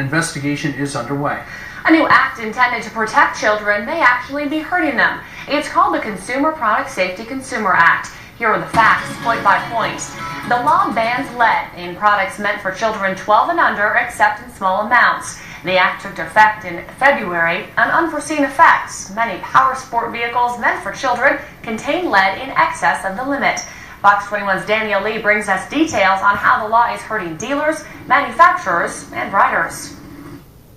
Investigation is underway. A new act intended to protect children may actually be hurting them. It's called the Consumer Product Safety Consumer Act. Here are the facts, point by point. The law bans lead in products meant for children 12 and under, except in small amounts. The act took effect in February. An unforeseen effects. Many power sport vehicles meant for children contain lead in excess of the limit. Fox 21's Danielle Lee brings us details on how the law is hurting dealers, manufacturers, and riders.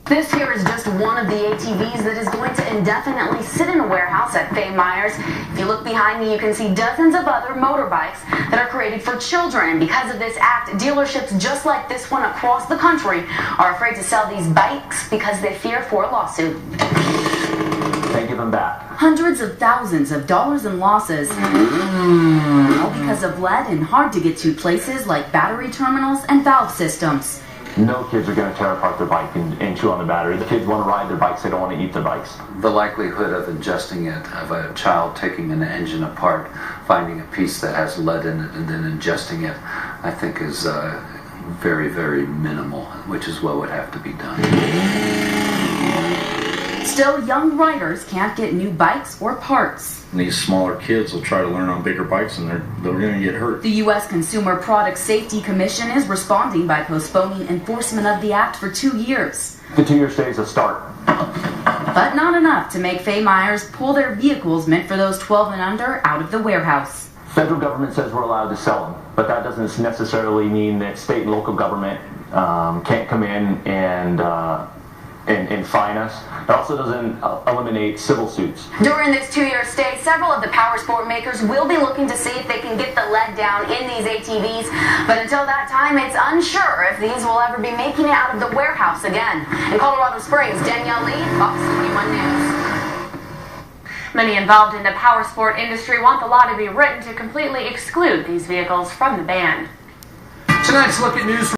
This here is just one of the ATVs that is going to indefinitely sit in a warehouse at Fay Myers. If you look behind me, you can see dozens of other motorbikes that are created for children. And because of this act, dealerships just like this one across the country are afraid to sell these bikes because they fear for a lawsuit. They give them back. Hundreds of thousands of dollars in losses, all because of lead in hard-to-get-to places like battery terminals and valve systems. No kids are going to tear apart their bike and chew on the battery. The kids want to ride their bikes, they don't want to eat their bikes. The likelihood of ingesting it, of a child taking an engine apart, finding a piece that has lead in it and then ingesting it, I think is very, very minimal, which is what would have to be done. Still, young riders can't get new bikes or parts. These smaller kids will try to learn on bigger bikes and they're going to get hurt. The U.S. Consumer Product Safety Commission is responding by postponing enforcement of the act for 2 years. The 2 year stay is a start. But not enough to make Fay Myers pull their vehicles meant for those 12 and under out of the warehouse. Federal government says we're allowed to sell them, but that doesn't necessarily mean that state and local government can't come in and fine us. It also doesn't eliminate civil suits. During this 2 year stay, several of the power sport makers will be looking to see if they can get the lead down in these ATVs. But until that time, it's unsure if these will ever be making it out of the warehouse again. In Colorado Springs, Danielle Lee, Fox 21 News. Many involved in the power sport industry want the law to be written to completely exclude these vehicles from the ban. Tonight's look at news.